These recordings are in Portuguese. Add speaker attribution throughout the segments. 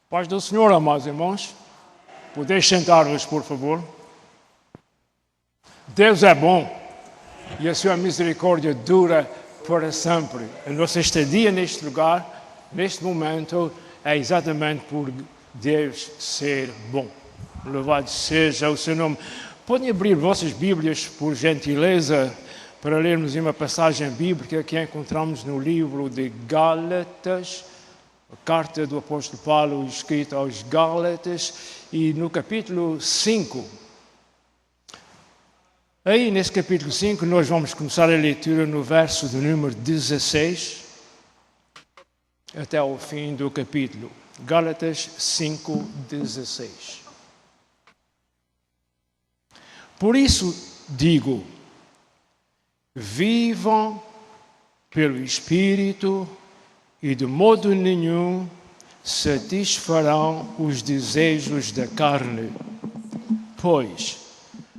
Speaker 1: Paz do Senhor, amados irmãos. Podeis sentar-vos, por favor. Deus é bom e a sua misericórdia dura para sempre. A nossa estadia neste lugar, neste momento, é exatamente por Deus ser bom. Louvado seja o seu nome. Podem abrir vossas Bíblias, por gentileza, para lermos uma passagem bíblica que encontramos no livro de Gálatas, a carta do apóstolo Paulo escrita aos Gálatas, e no capítulo 5. Aí, nesse capítulo 5, nós vamos começar a leitura no verso do número 16, até ao fim do capítulo. Gálatas 5, 16. Por isso digo, vivam pelo Espírito e de modo nenhum satisfarão os desejos da carne, pois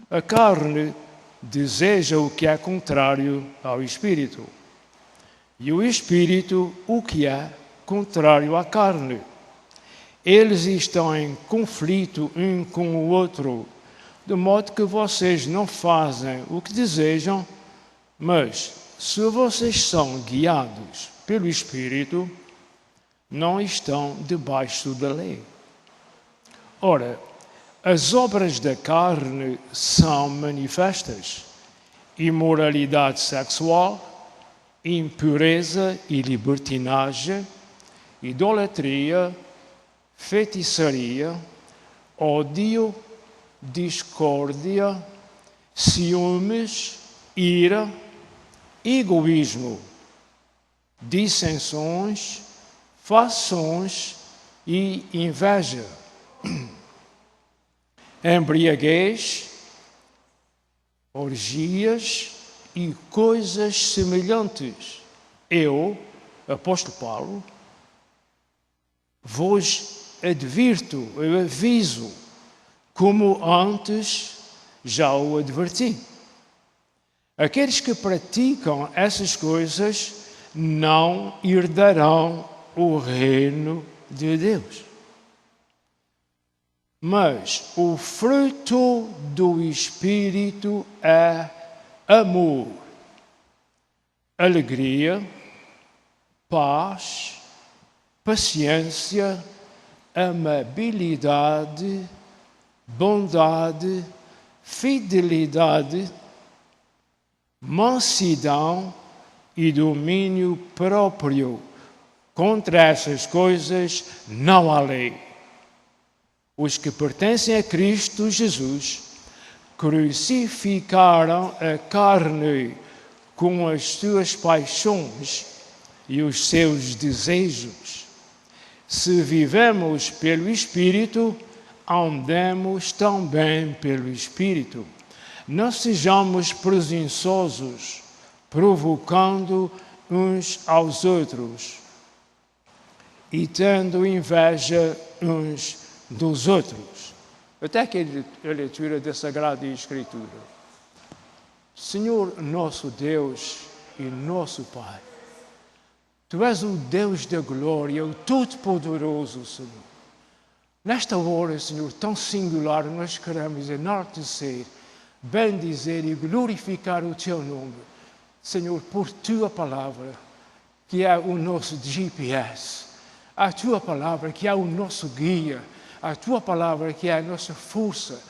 Speaker 1: a carne deseja o que é contrário ao Espírito, e o Espírito o que é contrário à carne. Eles estão em conflito um com o outro, de modo que vocês não fazem o que desejam, mas se vocês são guiados pelo Espírito, não estão debaixo da lei. Ora, as obras da carne são manifestas: imoralidade sexual, impureza e libertinagem, idolatria, feitiçaria, ódio, discórdia, ciúmes, ira, egoísmo, dissensões, fações e inveja, embriaguez, orgias e coisas semelhantes. Eu, apóstolo Paulo, vos advirto, eu aviso, como antes já o adverti. Aqueles que praticam essas coisas não herdarão o reino de Deus. Mas o fruto do Espírito é amor, alegria, paz, paciência, amabilidade, bondade, fidelidade, mansidão e domínio próprio. Contra essas coisas não há lei. Os que pertencem a Cristo Jesus crucificaram a carne com as suas paixões e os seus desejos. Se vivemos pelo Espírito, andemos também pelo Espírito. Não sejamos presunçosos, provocando uns aos outros e tendo inveja uns dos outros. Até aqui a leitura da Sagrada Escritura. Senhor nosso Deus e nosso Pai, Tu és o Deus da glória, o Todo-Poderoso, Senhor. Nesta hora, Senhor, tão singular, nós queremos enaltecer, bendizer e glorificar o Teu nome, Senhor, por Tua Palavra, que é o nosso GPS, a Tua Palavra que é o nosso guia, a Tua Palavra que é a nossa força.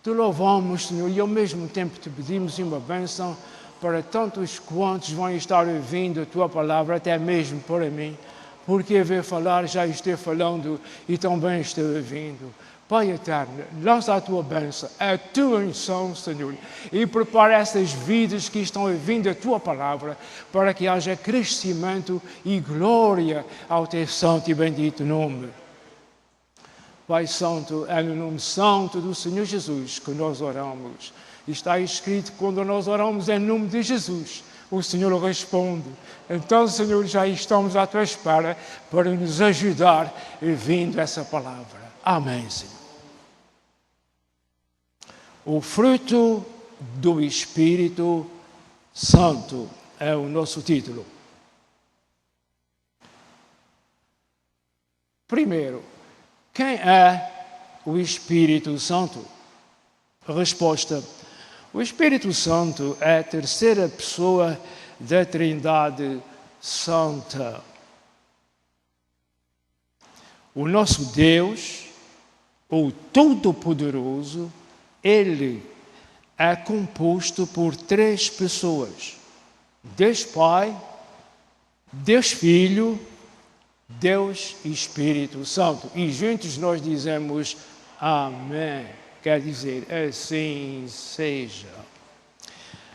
Speaker 1: Te louvamos, Senhor, e ao mesmo tempo Te pedimos uma bênção para tantos quantos vão estar ouvindo a Tua Palavra, até mesmo para mim, porque ver falar já estou falando e também estou ouvindo. Pai eterno, lança a Tua bênção, a Tua unção, Senhor, e prepara essas vidas que estão ouvindo a Tua Palavra, para que haja crescimento e glória ao Teu santo e bendito nome. Pai Santo, é no nome santo do Senhor Jesus que nós oramos. Está escrito que quando nós oramos em nome de Jesus, o Senhor responde. Então, Senhor, já estamos à Tua espera para nos ajudar ouvindo essa palavra. Amém, Senhor. O fruto do Espírito Santo é o nosso título. Primeiro, Quem é o Espírito Santo? Resposta: o Espírito Santo é a terceira pessoa da Trindade Santa. O nosso Deus, o Todo-Poderoso, Ele é composto por três pessoas: Deus Pai, Deus Filho, Deus Espírito Santo. E juntos nós dizemos amém. Quer dizer, assim seja.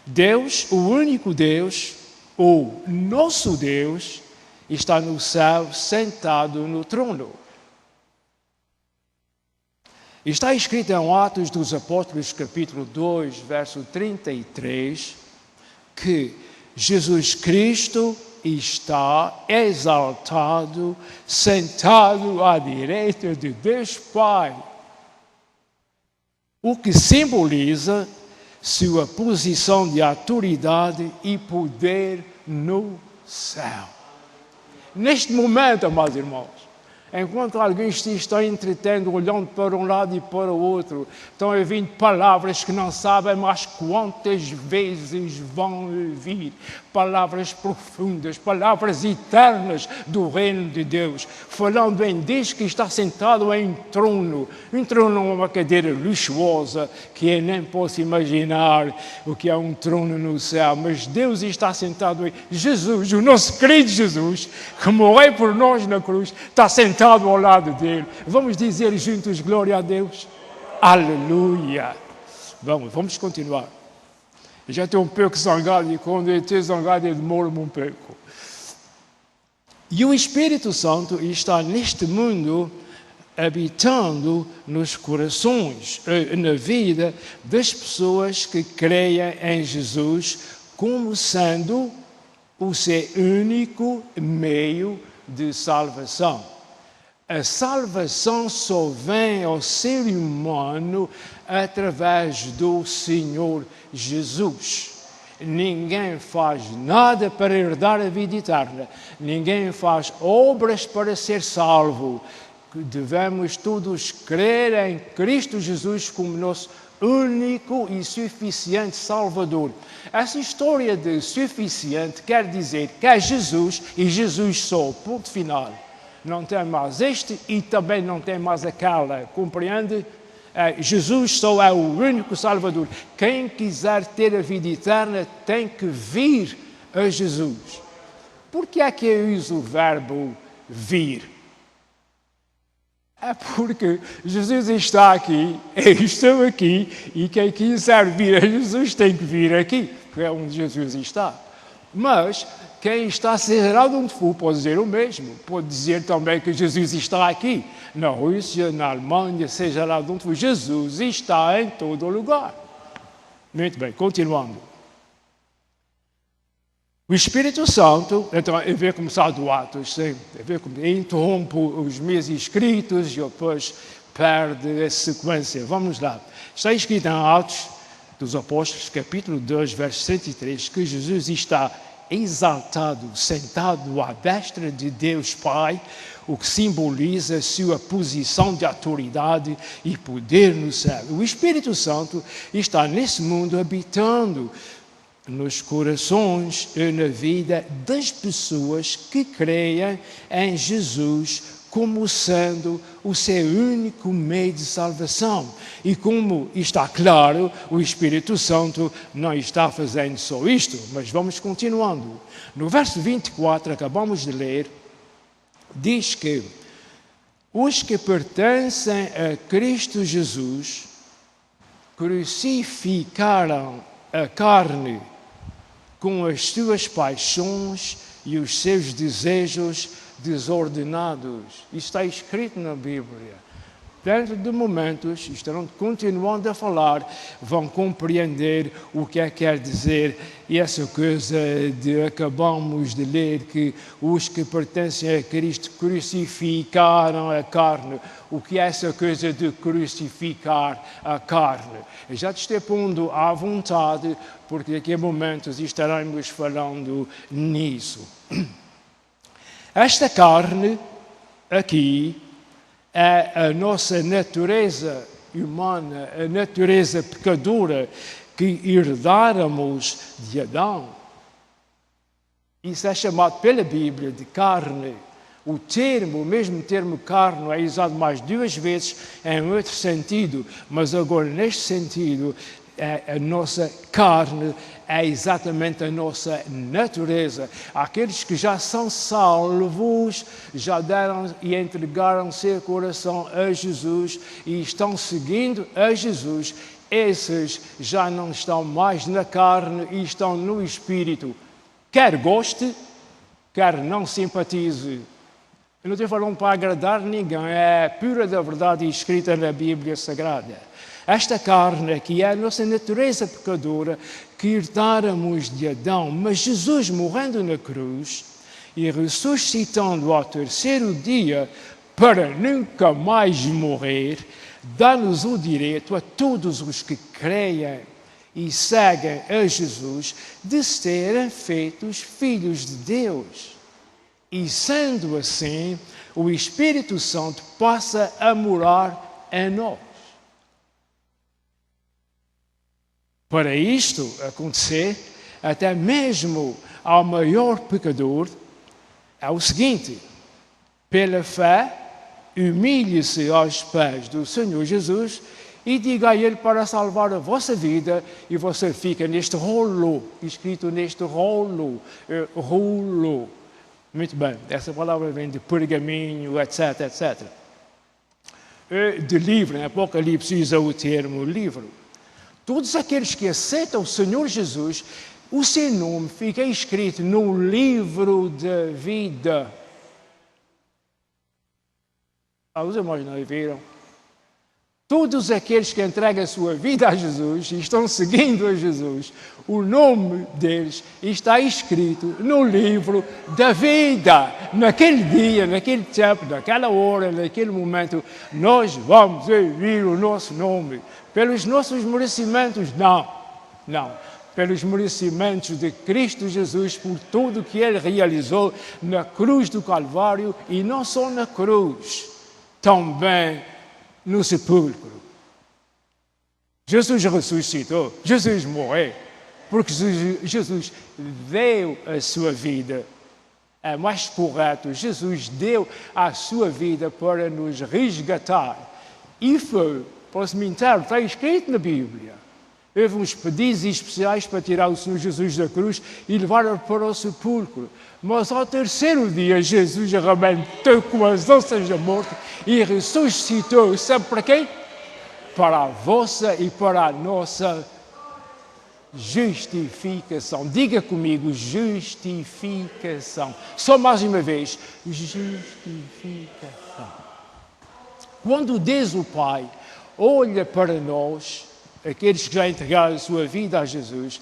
Speaker 1: Deus, o único Deus, o nosso Deus, está no céu, sentado no trono. Está escrito em Atos dos Apóstolos, capítulo 2, verso 33, que Jesus Cristo está exaltado, sentado à direita de Deus Pai, o que simboliza sua posição de autoridade e poder no céu. Neste momento, amados irmãos, enquanto alguém está entretendo, olhando para um lado e para o outro, estão ouvindo palavras que não sabem mais quantas vezes vão ouvir. Palavras profundas, palavras eternas do reino de Deus. Falando em Deus que está sentado em trono. Um trono é uma cadeira luxuosa, que eu nem posso imaginar o que é um trono no céu. Mas Deus está sentado em Jesus, o nosso querido Jesus, que morreu por nós na cruz, está sentado ao lado dele. Vamos dizer juntos glória a Deus? Aleluia! Vamos continuar. Eu já estou um pouco zangado e quando eu estou zangado eu demoro-me um pouco. E o Espírito Santo está neste mundo habitando nos corações, na vida das pessoas que creem em Jesus como sendo o seu único meio de salvação. A salvação só vem ao ser humano através do Senhor Jesus. Ninguém faz nada para herdar a vida eterna. Ninguém faz obras para ser salvo. Devemos todos crer em Cristo Jesus como nosso único e suficiente Salvador. Essa história de suficiente quer dizer que é Jesus e Jesus só, ponto final. Não tem mais este e também não tem mais aquela, compreende? Jesus só é o único Salvador. Quem quiser ter a vida eterna tem que vir a Jesus. Por que é que eu uso o verbo vir? É porque Jesus está aqui, eu estou aqui, e quem quiser vir a Jesus tem que vir aqui, porque é onde Jesus está. Mas quem está seja de onde for pode dizer o mesmo. Pode dizer também que Jesus está aqui, na Rússia, na Alemanha, seja lá de onde for. Jesus está em todo lugar. Muito bem, continuando. O Espírito Santo, então eu vou começar do Atos, sim? Eu interrompo os meus escritos e depois perde a sequência. Vamos lá. Está escrito em Atos dos Apóstolos, capítulo 2, verso 103, que Jesus está exaltado, sentado à destra de Deus Pai, o que simboliza a sua posição de autoridade e poder no céu. O Espírito Santo está nesse mundo habitando nos corações e na vida das pessoas que creem em Jesus como sendo o seu único meio de salvação. E como está claro, o Espírito Santo não está fazendo só isto, mas vamos continuando. No verso 24, acabamos de ler, diz que os que pertencem a Cristo Jesus crucificaram a carne com as suas paixões e os seus desejos desordenados. Isso está escrito na Bíblia. Dentro de momentos, estarão continuando a falar, vão compreender o que quer dizer. E essa coisa de acabamos de ler que os que pertencem a Cristo crucificaram a carne. O que é essa coisa de crucificar a carne? Eu já te estou pondo à vontade, porque daqui a momentos estaremos falando nisso. Esta carne aqui é a nossa natureza humana, a natureza pecadora que herdáramos de Adão. Isso é chamado pela Bíblia de carne. O mesmo termo carne é usado mais 2 vezes em outro sentido, mas agora neste sentido, a nossa carne é exatamente a nossa natureza. Aqueles que já são salvos, já deram e entregaram seu coração a Jesus e estão seguindo a Jesus, esses já não estão mais na carne e estão no Espírito. Quer goste, quer não simpatize. Eu não estou falando para agradar ninguém, é pura da verdade escrita na Bíblia Sagrada. Esta carne aqui é a nossa natureza pecadora que herdáramos de Adão, mas Jesus morrendo na cruz e ressuscitando ao 3º dia para nunca mais morrer, dá-nos o direito a todos os que creem e seguem a Jesus de serem feitos filhos de Deus. E sendo assim, o Espírito Santo passa a morar em nós. Para isto acontecer, até mesmo ao maior pecador, é o seguinte: pela fé, humilhe-se aos pés do Senhor Jesus e diga a Ele para salvar a vossa vida, e você fica neste rolo, escrito neste rolo. Muito bem, essa palavra vem de pergaminho, etc, etc. De livro, em Apocalipse usa o termo livro. Todos aqueles que aceitam o Senhor Jesus, o seu nome fica escrito no livro da vida. Os irmãos não viram? Todos aqueles que entregam a sua vida a Jesus e estão seguindo a Jesus, o nome deles está escrito no livro da vida. Naquele dia, naquele tempo, naquela hora, naquele momento, nós vamos ouvir o nosso nome. Pelos nossos merecimentos, não. Pelos merecimentos de Cristo Jesus, por tudo o que Ele realizou na cruz do Calvário, e não só na cruz, também no sepulcro. Jesus ressuscitou, Jesus morreu, porque Jesus deu a sua vida. É mais correto, Jesus deu a sua vida para nos resgatar. E foi para o cemitério, está escrito na Bíblia. Houve uns pedidos especiais para tirar o Senhor Jesus da cruz e levar-o para o sepulcro. Mas ao 3º dia, Jesus arrebentou com as osas da morte e ressuscitou. Sabe para quem? Para a vossa e para a nossa justificação. Diga comigo, justificação. Só mais uma vez, justificação. Quando Deus o Pai olha para nós, aqueles que já entregaram a sua vida a Jesus,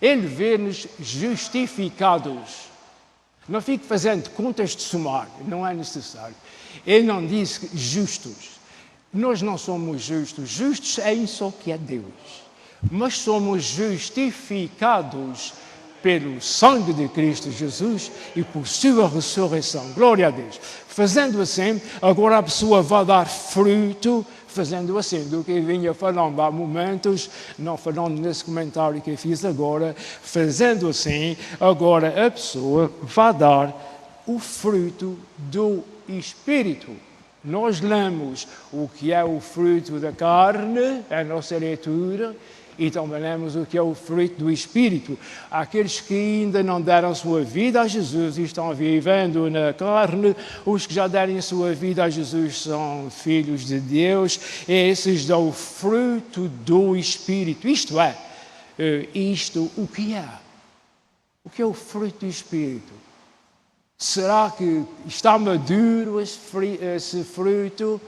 Speaker 1: Ele vê-nos justificados. Não fique fazendo contas de somar, não é necessário. Ele não diz justos. Nós não somos justos. Justos é isso que é Deus. Mas somos justificados pelo sangue de Cristo Jesus e por sua ressurreição. Glória a Deus. Fazendo assim, agora a pessoa vai dar fruto, fazendo assim, do que eu vinha falando há momentos, não falando nesse comentário que eu fiz agora, fazendo assim, agora a pessoa vai dar o fruto do Espírito. Nós lemos o que é o fruto da carne, é a nossa leitura, e também lemos o que é o fruto do Espírito. Aqueles que ainda não deram sua vida a Jesus e estão vivendo na carne, os que já deram sua vida a Jesus são filhos de Deus, e esses dão o fruto do Espírito. Isto é, o que é? O que é o fruto do Espírito? Será que está maduro esse fruto?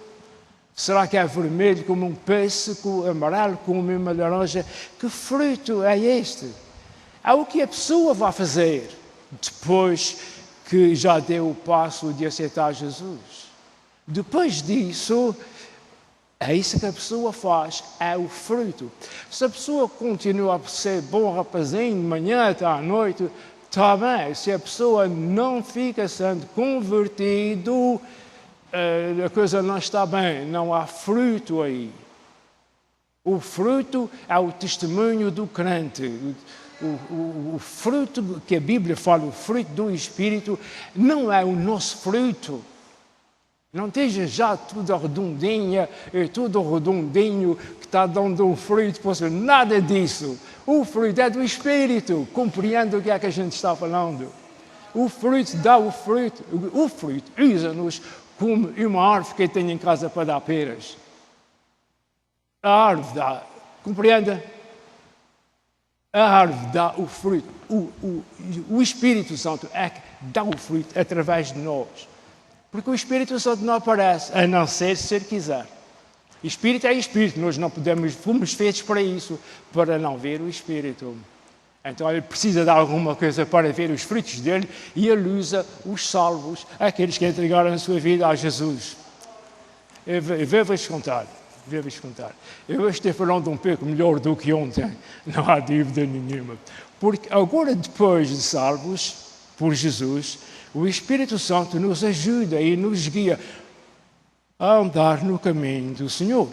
Speaker 1: Será que é vermelho como um pêssego, amarelo como uma laranja? Que fruto é este? É o que a pessoa vai fazer depois que já deu o passo de aceitar Jesus. Depois disso, é isso que a pessoa faz, é o fruto. Se a pessoa continua a ser bom rapazinho de manhã até à noite, está bem. Se a pessoa não fica sendo convertido, a coisa não está bem, não há fruto aí. O fruto é o testemunho do crente. O fruto que a Bíblia fala, o fruto do Espírito, não é o nosso fruto. Não esteja já tudo redondinha, tudo redondinho, que está dando um fruto. Nada disso. O fruto é do Espírito. Compreende o que é que a gente está falando. O fruto dá o fruto. O fruto usa-nos como uma árvore que tem em casa para dar peras. A árvore dá. Compreende? A árvore dá o fruto. O Espírito Santo é que dá o fruto através de nós. Porque o Espírito Santo não aparece, a não ser se ele quiser. Espírito é Espírito, nós não podemos, fomos feitos para isso, para não ver o Espírito. Então ele precisa de alguma coisa para ver os frutos dele e ele usa os salvos, aqueles que entregaram a sua vida a Jesus. Eu vou-vos contar. Eu hoje estou falando um pouco melhor do que ontem, não há dúvida nenhuma. Porque agora, depois de salvos por Jesus, o Espírito Santo nos ajuda e nos guia a andar no caminho do Senhor.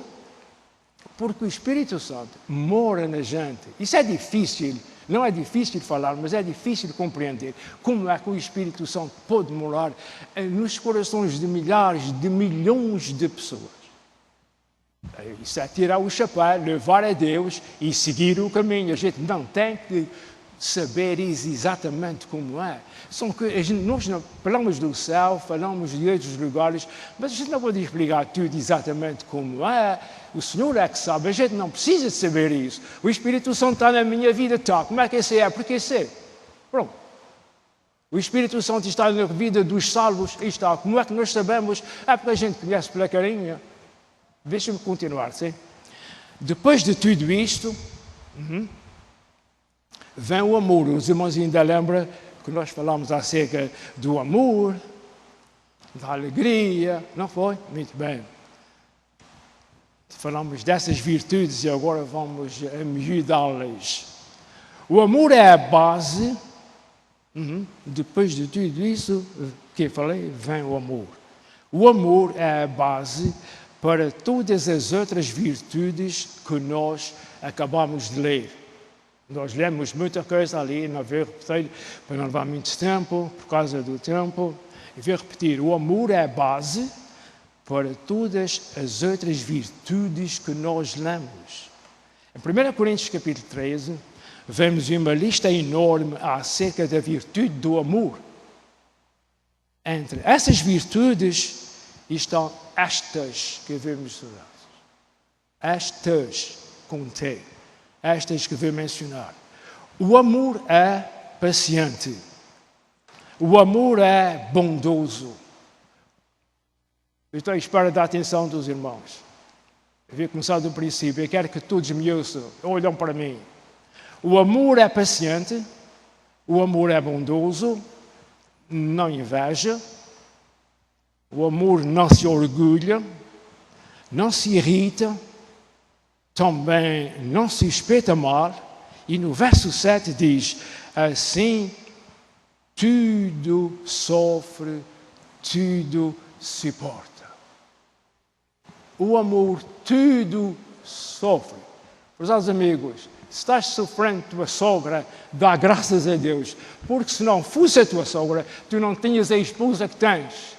Speaker 1: Porque o Espírito Santo mora na gente. Isso é difícil, não é difícil de falar, mas é difícil de compreender. Como é que o Espírito Santo pode morar nos corações de milhares, de milhões de pessoas? Isso é tirar o chapéu, levar a Deus e seguir o caminho. A gente não tem que saber exatamente como é. Nós não falamos do céu, falamos de outros lugares, mas a gente não pode explicar tudo exatamente como é. O Senhor é que sabe, a gente não precisa de saber isso. O Espírito Santo está na minha vida, está. Como é que isso é? Porque sei. Pronto. O Espírito Santo está na vida dos salvos, está. Como é que nós sabemos? É porque a gente conhece pela carinha. Deixa-me continuar, sim? Depois de tudo isto, vem o amor. Os irmãos ainda lembram que nós falamos acerca do amor, da alegria, não foi? Muito bem. Falamos dessas virtudes e agora vamos miudá-las. O amor é a base. Depois de tudo isso que eu falei, vem o amor. O amor é a base para todas as outras virtudes que nós acabamos de ler. Nós lemos muita coisa ali, não vou repetir para não levar muito tempo, por causa do tempo. Eu vou repetir, o amor é a base para todas as outras virtudes que nós lemos. Em 1 Coríntios capítulo 13, vemos uma lista enorme acerca da virtude do amor. Entre essas virtudes estão estas que vemos estas contei, estas que vou mencionar. O amor é paciente. O amor é bondoso. Eu estou à espera da atenção dos irmãos. Eu vou começar do princípio. Eu quero que todos me ouçam, olham para mim. O amor é paciente. O amor é bondoso. Não inveja. O amor não se orgulha, não se irrita, também não se espeta mal. E no verso 7 diz, assim tudo sofre, tudo suporta. O amor tudo sofre. Prezados amigos, se estás sofrendo tua sogra, dá graças a Deus, porque se não fosse a tua sogra, tu não tinhas a esposa que tens.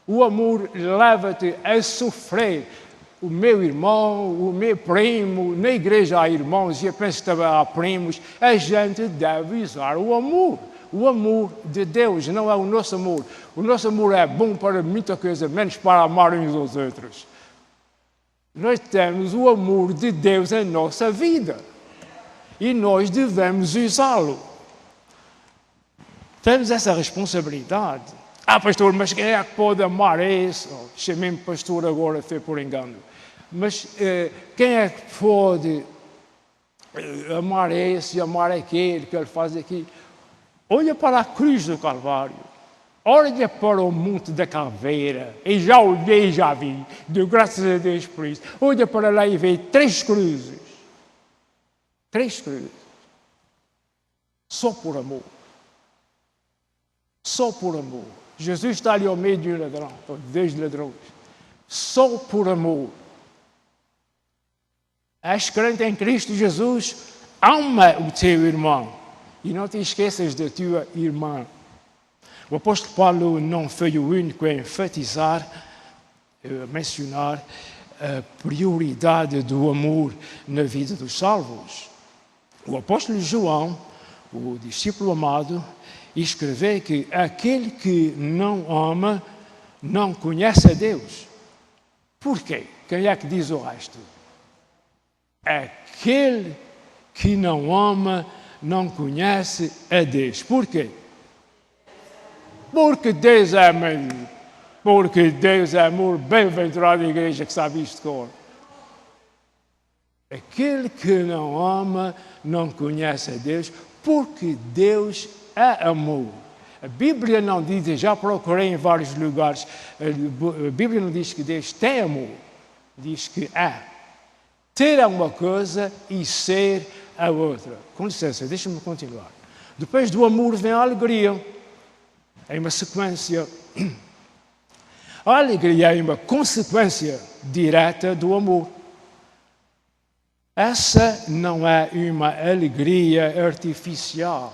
Speaker 1: O amor leva-te a sofrer. O meu irmão, o meu primo, na igreja há irmãos e eu penso que também há primos. A gente deve usar o amor. O amor de Deus, não é o nosso amor. O nosso amor é bom para muita coisa, menos para amar uns aos outros. Nós temos o amor de Deus em nossa vida. E nós devemos usá-lo. Temos essa responsabilidade. Pastor, mas quem é que pode amar esse? Chamei-me pastor agora, foi por engano. Mas quem é que pode amar esse, amar aquele, que ele faz aqui? Olha para a cruz do Calvário. Olha para o Monte da Caveira. E já olhei, já vi. Deu graças a Deus por isso. Olha para lá e vê 3 cruzes. 3 cruzes. Só por amor. Só por amor. Jesus está ali ao meio de um ladrão, 2 ladrões. só por amor. És crente em Cristo Jesus, ama o teu irmão e não te esqueças da tua irmã. O apóstolo Paulo não foi o único a enfatizar, a mencionar a prioridade do amor na vida dos salvos. O apóstolo João, o discípulo amado, escreveu que aquele que não ama não conhece a Deus. Por quê? Quem é que diz o resto? Aquele que não ama não conhece a Deus. Por quê? Porque Deus é amor. Porque Deus é amor. Bem-aventurada a igreja que sabe isto de cor. Aquele que não ama não conhece a Deus, porque Deus é amor. A Bíblia não diz, já procurei em vários lugares, a Bíblia não diz que Deus tem amor, diz que é. Ter é uma coisa e ser a outra. Com licença, deixa-me continuar. Depois do amor vem a alegria. É uma sequência. A alegria é uma consequência direta do amor. Essa não é uma alegria artificial.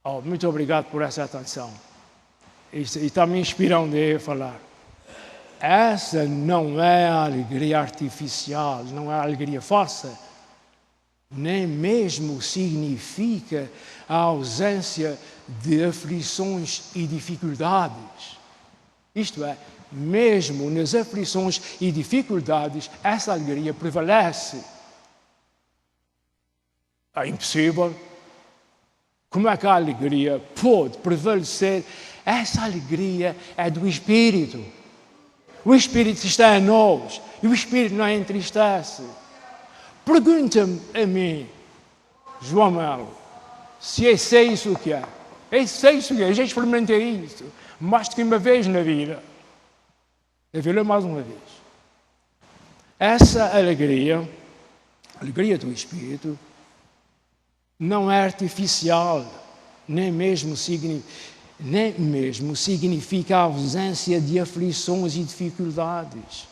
Speaker 1: Oh, muito obrigado por essa atenção. E está me inspirando a falar. Essa não é a alegria artificial, não é a alegria falsa. Nem mesmo significa a ausência de aflições e dificuldades. Isto é, mesmo nas aflições e dificuldades, essa alegria prevalece. É impossível. Como é que a alegria pode prevalecer? Essa alegria é do Espírito. O Espírito está em nós e o Espírito não entristece. Pergunta-me a mim, João Melo, se eu sei isso o que é. Eu sei isso o que é, eu já experimentei isso mais do que uma vez na vida. Devo ler mais uma vez. Essa alegria, a alegria do Espírito, não é artificial, nem mesmo significa a ausência de aflições e dificuldades.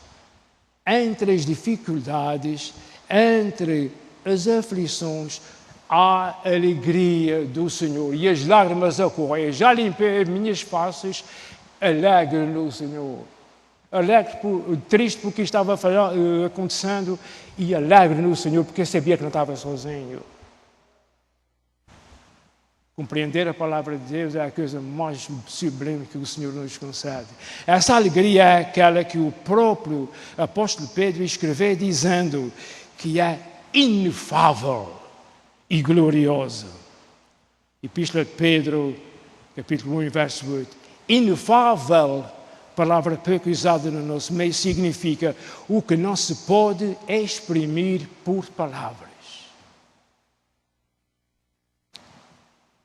Speaker 1: Entre as dificuldades, entre as aflições, há alegria do Senhor. E as lágrimas a correr. Já limpei as minhas faces, alegre no Senhor. Alegre, triste porque estava acontecendo, e alegre no Senhor porque eu sabia que não estava sozinho. Compreender a palavra de Deus é a coisa mais sublime que o Senhor nos concede. Essa alegria é aquela que o próprio apóstolo Pedro escreveu dizendo que é inefável e gloriosa. Epístola de Pedro, capítulo 1, verso 8. Inefável, palavra pouco usada no nosso meio, significa o que não se pode exprimir por palavras.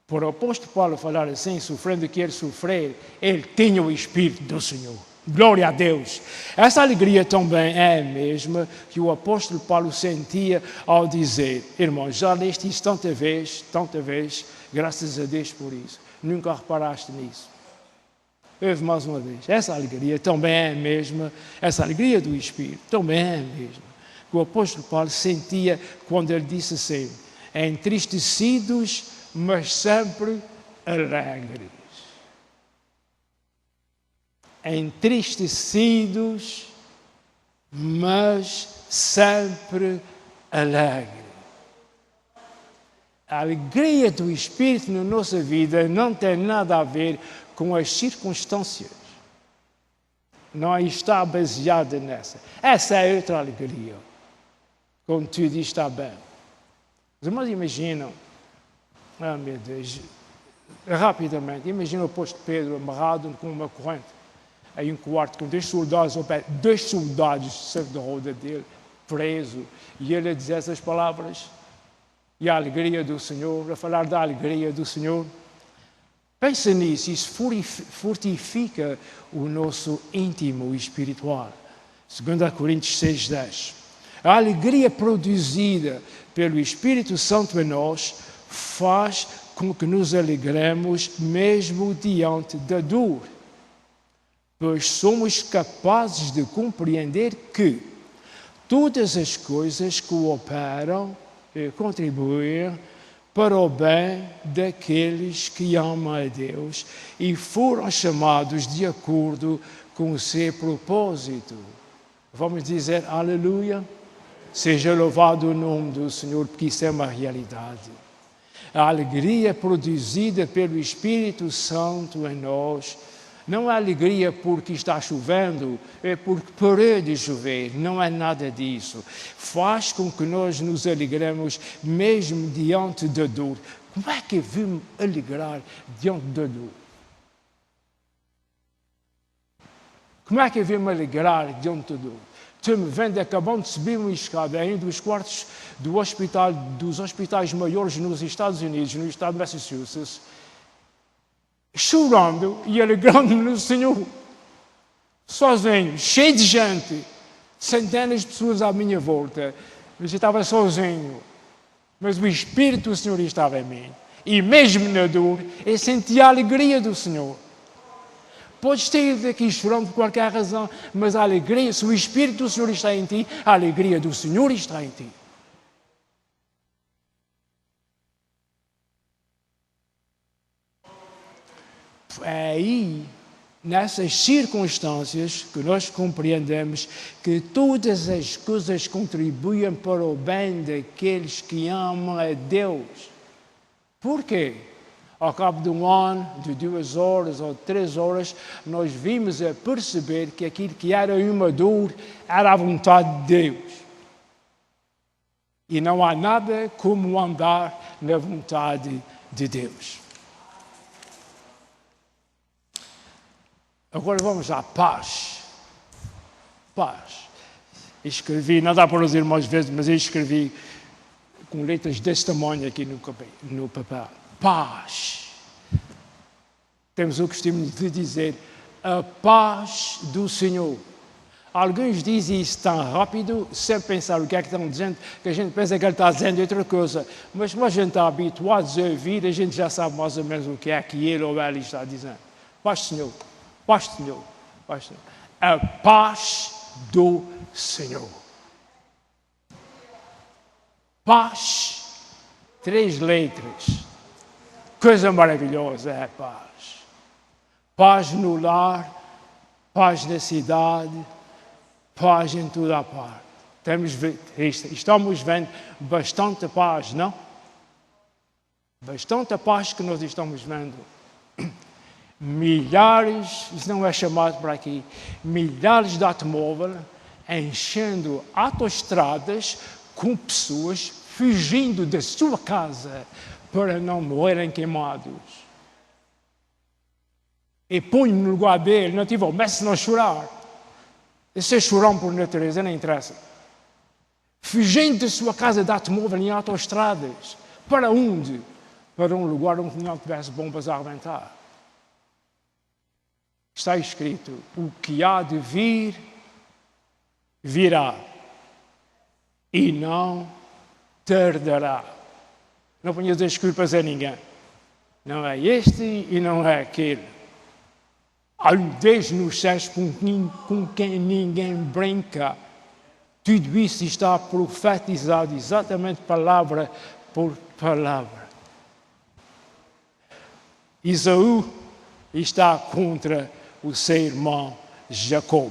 Speaker 1: Por o apóstolo Paulo falar assim, sofrendo o que ele sofrer, ele tinha o Espírito do Senhor. Glória a Deus. Essa alegria também é a mesma que o apóstolo Paulo sentia ao dizer, irmãos, já leste isso tanta vez, graças a Deus por isso. Nunca reparaste nisso. Ouve mais uma vez. Essa alegria também é a mesma, essa alegria do Espírito também é a mesma que o apóstolo Paulo sentia quando ele disse assim, entristecidos, mas sempre alegres. Entristecidos, mas sempre alegres. A alegria do Espírito na nossa vida não tem nada a ver com as circunstâncias. Não está baseada nessa. Essa é outra alegria. Quando tudo está bem. Os irmãos imaginam, meu Deus, rapidamente, imagina o apóstolo Pedro amarrado com uma corrente, em um quarto com dois soldados sempre da roda dele, preso, e ele a dizer essas palavras, e a alegria do Senhor, a falar da alegria do Senhor. Pensa nisso, isso fortifica o nosso íntimo espiritual. 2 Coríntios 6:10. A alegria produzida pelo Espírito Santo em nós faz com que nos alegremos mesmo diante da dor. pois somos capazes de compreender que todas as coisas cooperam e contribuem para o bem daqueles que amam a Deus e foram chamados de acordo com o seu propósito. Vamos dizer aleluia? Seja louvado o nome do Senhor, porque isso é uma realidade. A alegria produzida pelo Espírito Santo em nós não é alegria porque está chovendo, é porque parou de chover, não é nada disso. Faz com que nós nos alegremos mesmo diante da dor. Como é que eu vou me alegrar diante da dor? Como é que eu vou me alegrar diante da dor? Estou-me vendo acabando de subir uma escada em um dos quartos dos hospitais maiores nos Estados Unidos, no estado de Massachusetts, chorando e alegrando-me no Senhor, sozinho, cheio de gente, centenas de pessoas à minha volta, mas eu estava sozinho, mas o Espírito do Senhor estava em mim, e mesmo na dor, eu sentia a alegria do Senhor. Podes ter daqui chorando por qualquer razão, mas a alegria, se o Espírito do Senhor está em ti, a alegria do Senhor está em ti. É aí, nessas circunstâncias, que nós compreendemos que todas as coisas contribuem para o bem daqueles que amam a Deus. Por quê? Ao cabo de um ano, de 2 horas ou 3 horas, nós vimos a perceber que aquilo que era uma dor era a vontade de Deus. E não há nada como andar na vontade de Deus. Agora vamos à paz. Paz. Escrevi, não dá para dizer mais vezes, mas eu escrevi com letras desse tamanho aqui no papel. Paz. Temos o costume de dizer a paz do Senhor. Alguns dizem isso tão rápido, sem pensar o que é que estão dizendo, que a gente pensa que ele está dizendo outra coisa. Mas como a gente está habituado a ouvir, a gente já sabe mais ou menos o que é que ele ou ela está dizendo. Paz do Senhor. Paz do Senhor. Paz do Senhor. A paz do Senhor. Paz. 3 letras. Coisa maravilhosa é a paz. Paz no lar, paz na cidade, paz em toda a parte. Estamos vendo bastante paz, não? Bastante paz que nós estamos vendo. Milhares, isso não é chamado para aqui, milhares de automóveis enchendo autoestradas com pessoas fugindo da sua casa para não morrerem queimados. E põe-me no lugar dele, não tive, comece a chorar. Esse é chorão por natureza, não interessa. Fugindo da sua casa de automóvel em autoestradas. Para onde? Para um lugar onde não tivesse bombas a arrebentar. Está escrito, o que há de vir, virá. E não tardará. Não ponhas as culpas a ninguém. Não é este e não é aquele. Há um Deus nos céus com quem ninguém brinca. Tudo isso está profetizado exatamente palavra por palavra. Esaú está contra o seu irmão Jacob,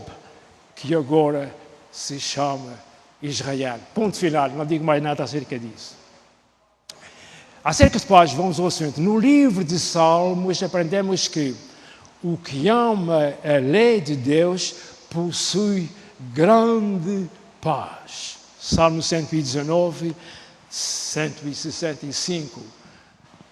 Speaker 1: que agora se chama Israel. Ponto final, não digo mais nada acerca disso. Acerca de paz, vamos ao assunto. No livro de Salmos aprendemos que o que ama a lei de Deus possui grande paz. Salmo 119, 165.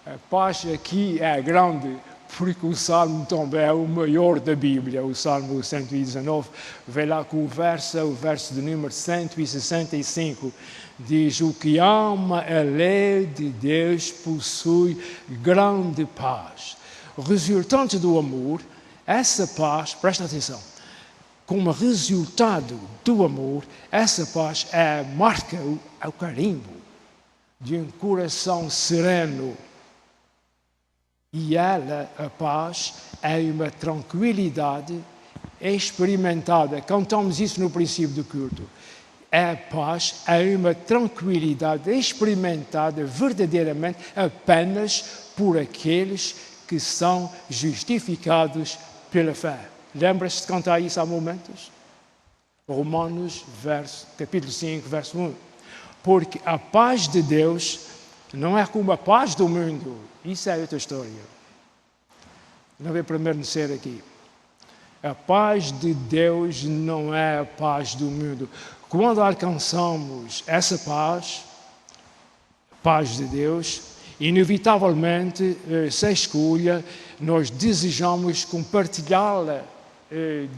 Speaker 1: A paz aqui é grande, porque o Salmo também é o maior da Bíblia, o Salmo 119. Vê lá com o verso de número 165. Diz, o que ama a lei de Deus possui grande paz. Resultante do amor, essa paz, presta atenção, como resultado do amor, essa paz é a marca, é o carimbo de um coração sereno. E ela, a paz, é uma tranquilidade experimentada. Cantamos isso no princípio do culto. A paz é uma tranquilidade experimentada verdadeiramente apenas por aqueles que são justificados pela fé. Lembra-se de cantar isso há momentos? Romanos, capítulo 5, verso 1. Porque a paz de Deus não é como a paz do mundo. Isso é outra história. Não vai permanecer aqui. A paz de Deus não é a paz do mundo. Quando alcançamos essa paz, paz de Deus, inevitavelmente, se escolha, nós desejamos compartilhá-la,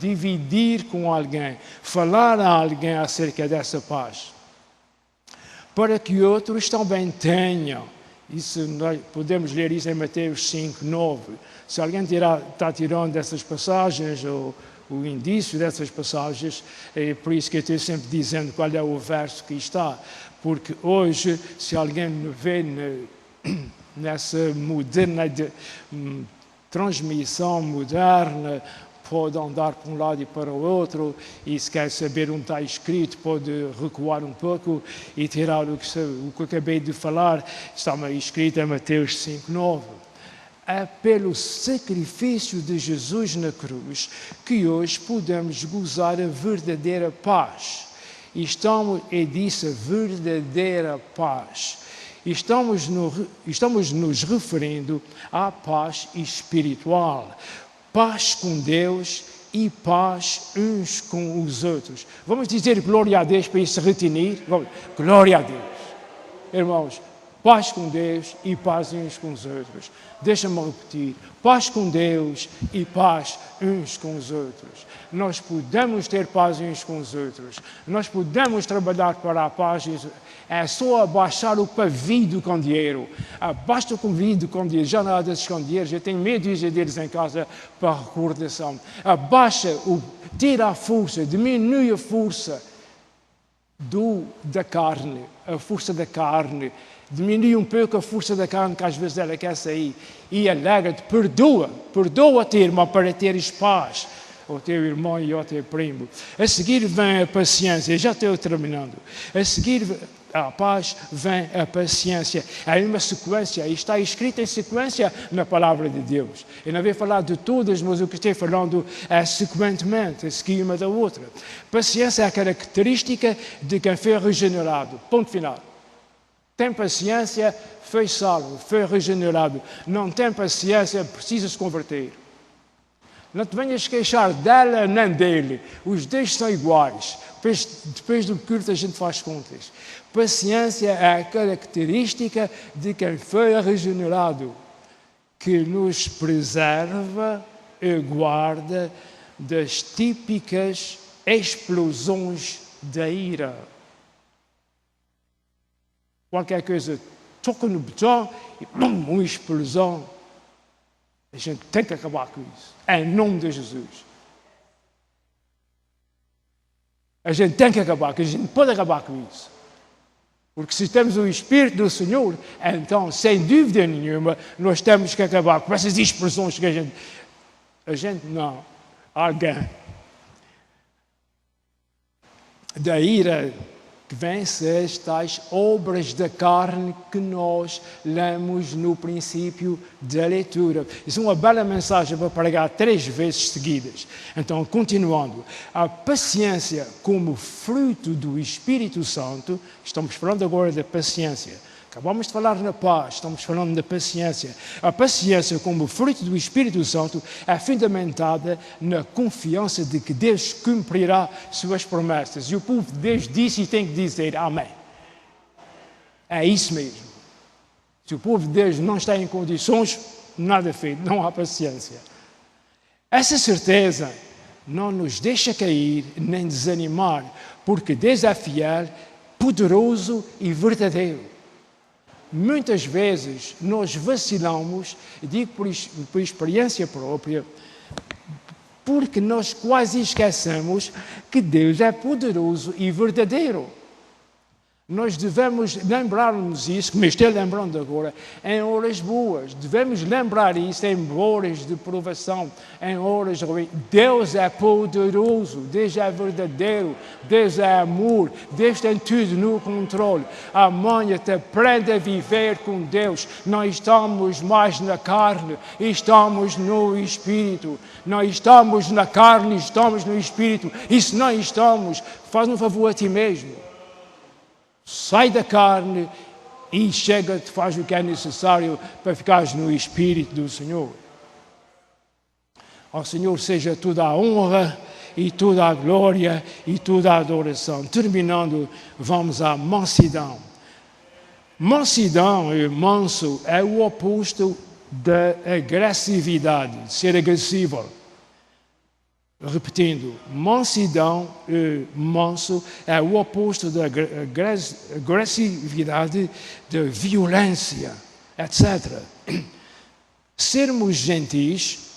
Speaker 1: dividir com alguém, falar a alguém acerca dessa paz, para que outros também tenham. Isso, nós podemos ler isso em Mateus 5, 9. Se alguém está tirando dessas passagens, ou o indício dessas passagens, é por isso que eu estou sempre dizendo qual é o verso que está. Porque hoje, se alguém me vê nessa moderna transmissão moderna, pode andar para um lado e para o outro, e se quer saber onde está escrito, pode recuar um pouco e tirar o que eu acabei de falar. Está escrito em Mateus 5, 9. É pelo sacrifício de Jesus na cruz que hoje podemos gozar a verdadeira paz. Eu disse a verdadeira paz. Estamos nos referindo à paz espiritual. Paz com Deus e paz uns com os outros. Vamos dizer glória a Deus para isso se retenir? Glória a Deus. Irmãos, paz com Deus e paz uns com os outros. Deixa-me repetir. Paz com Deus e paz uns com os outros. Nós podemos ter paz uns com os outros. Nós podemos trabalhar para a paz. É só abaixar o pavio do candeeiro. Abaixa o pavio do candeeiro. Já nada desses candeeiros. Eu tenho medo de dizer deles em casa para recordação. Abaixa, tira a força, diminui a força da carne. A força da carne. Diminui um pouco a força da carne que às vezes ela quer sair. E alegra-te, perdoa-te, irmão, para teres paz. Ao teu irmão e ao teu primo. A seguir vem a paciência. Já estou terminando. A seguir a paz vem a paciência. É uma sequência. Está escrito em sequência na palavra de Deus. Eu não vou falar de todas, mas o que estou falando é sequentemente, a seguir uma da outra. Paciência é a característica de quem foi regenerado. Ponto final. Tem paciência, foi salvo, foi regenerado. Não tem paciência, precisa se converter. Não te venhas queixar dela nem dele. Os dois são iguais. Depois do culto a gente faz contas. Paciência é a característica de quem foi regenerado, que nos preserva e guarda das típicas explosões da ira. Qualquer coisa toca no botão e pum, uma explosão. A gente tem que acabar com isso. Em nome de Jesus. A gente tem que acabar, que a gente não pode acabar com isso. Porque se temos o Espírito do Senhor, então, sem dúvida nenhuma, nós temos que acabar com essas expressões que a gente não, alguém da ira que vence as tais obras da carne que nós lemos no princípio da leitura. Isso é uma bela mensagem para pregar 3 vezes seguidas. Então, continuando. A paciência como fruto do Espírito Santo, estamos falando agora da paciência. Acabamos de falar na paz, estamos falando da paciência. A paciência como fruto do Espírito Santo é fundamentada na confiança de que Deus cumprirá suas promessas. E o povo de Deus disse e tem que dizer amém. É isso mesmo. Se o povo de Deus não está em condições, nada feito, não há paciência. Essa certeza não nos deixa cair nem desanimar, porque Deus é fiel, poderoso e verdadeiro. Muitas vezes nós vacilamos, digo por experiência própria, porque nós quase esquecemos que Deus é poderoso e verdadeiro. Nós devemos lembrar-nos isso, como estou lembrando agora, em horas boas. Devemos lembrar isso em horas de provação, em horas ruins. Deus é poderoso, Deus é verdadeiro, Deus é amor, Deus tem tudo no controle. Amanhã te aprende a viver com Deus. Não estamos mais na carne, estamos no Espírito. Não estamos na carne, estamos no Espírito. E se não estamos, faz um favor a ti mesmo. Sai da carne e chega-te, faz o que é necessário para ficares no Espírito do Senhor. Ao Senhor seja toda a honra e toda a glória e toda a adoração. Terminando, vamos à mansidão. Mansidão, manso, é o oposto da agressividade, de ser agressivo. Repetindo, mansidão, manso, é o oposto da agressividade, da violência, etc. Sermos gentis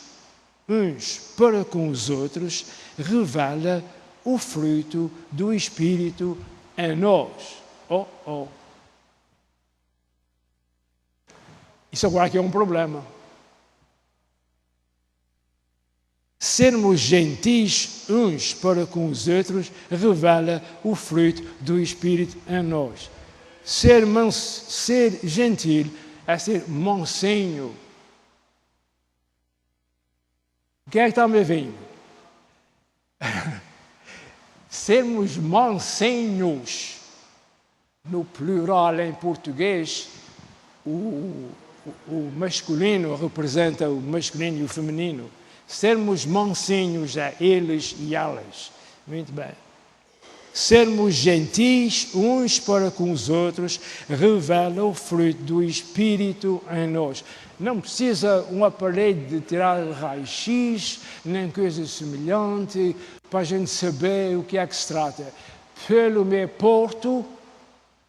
Speaker 1: uns para com os outros revela o fruto do Espírito em nós. Isso agora aqui é um problema. Sermos gentis uns para com os outros revela o fruto do Espírito em nós. Ser gentil é ser mansinho. Quem é que está me ouvindo? Sermos mansinhos, no plural em português, o masculino representa o masculino e o feminino. Sermos mansinhos a eles e elas. Muito bem. Sermos gentis uns para com os outros revela o fruto do Espírito em nós. Não precisa um aparelho de tirar raio-x, nem coisa semelhante, para a gente saber o que é que se trata. Pelo meu porto,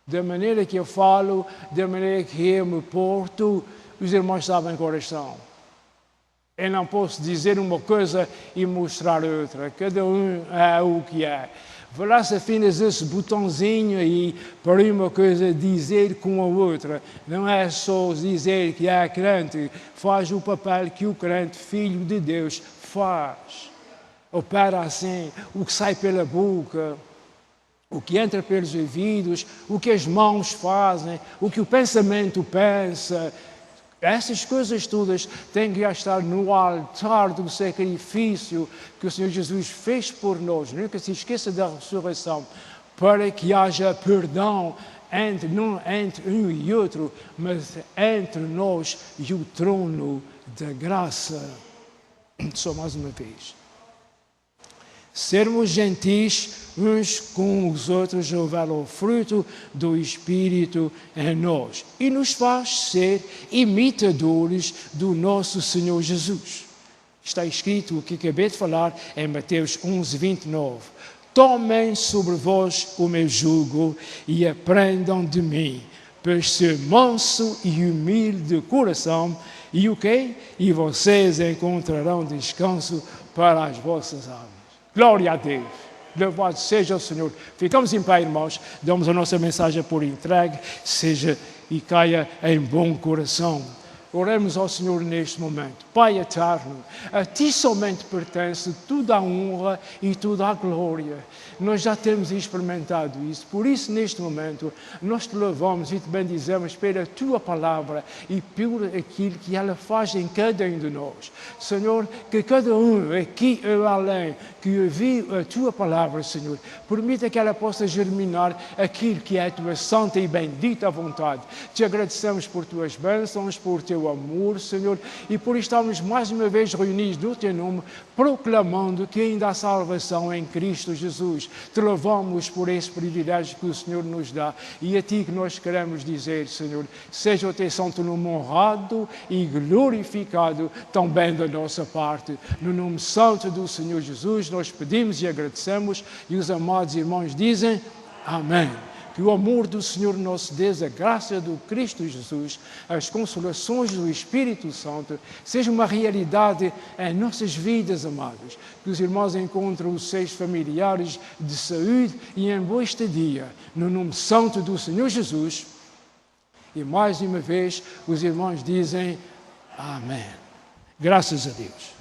Speaker 1: da maneira que eu falo, da maneira que eu me porto, os irmãos sabem quais são. Eu não posso dizer uma coisa e mostrar outra. Cada um é o que é. Verá-se apenas esse botãozinho aí para uma coisa dizer com a outra. Não é só dizer que é crente. Faz o papel que o crente, filho de Deus, faz. Opera assim. O que sai pela boca, o que entra pelos ouvidos, o que as mãos fazem, o que o pensamento pensa. Essas coisas todas têm que estar no altar do sacrifício que o Senhor Jesus fez por nós. Nunca se esqueça da ressurreição, para que haja perdão não entre um e outro, mas entre nós e o trono da graça. Só mais uma vez. Sermos gentis uns com os outros revela o fruto do Espírito em nós e nos faz ser imitadores do nosso Senhor Jesus. Está escrito o que acabei de falar em Mateus 11:29. Tomem sobre vós o meu jugo e aprendam de mim, pois sou manso e humilde de coração, e o quê? E vocês encontrarão descanso para as vossas almas. Glória a Deus. Louvado seja o Senhor. Ficamos em pé, irmãos. Damos a nossa mensagem por entregue. Seja e caia em bom coração. Oremos ao Senhor neste momento. Pai eterno, a Ti somente pertence toda a honra e toda a glória. Nós já temos experimentado isso. Por isso, neste momento, nós te louvamos e te bendizemos pela Tua palavra e por aquilo que ela faz em cada um de nós. Senhor, que cada um aqui ou além que ouviu a Tua palavra, Senhor, permita que ela possa germinar aquilo que é a Tua santa e bendita vontade. Te agradecemos por Tuas bênçãos, por Teu amor, Senhor, e por estarmos mais uma vez reunidos no Teu nome, proclamando que ainda há salvação em Cristo Jesus. Te louvamos por esse privilégio que o Senhor nos dá e a Ti que nós queremos dizer, Senhor, seja o Teu santo nome honrado e glorificado também da nossa parte. No nome santo do Senhor Jesus, nós pedimos e agradecemos e os amados irmãos dizem amém. que o amor do Senhor nosso Deus, a graça do Cristo Jesus, as consolações do Espírito Santo, seja uma realidade em nossas vidas, amados. Que os irmãos encontrem os seus familiares de saúde e em boa estadia, no nome santo do Senhor Jesus. E mais uma vez, os irmãos dizem amém. Graças a Deus.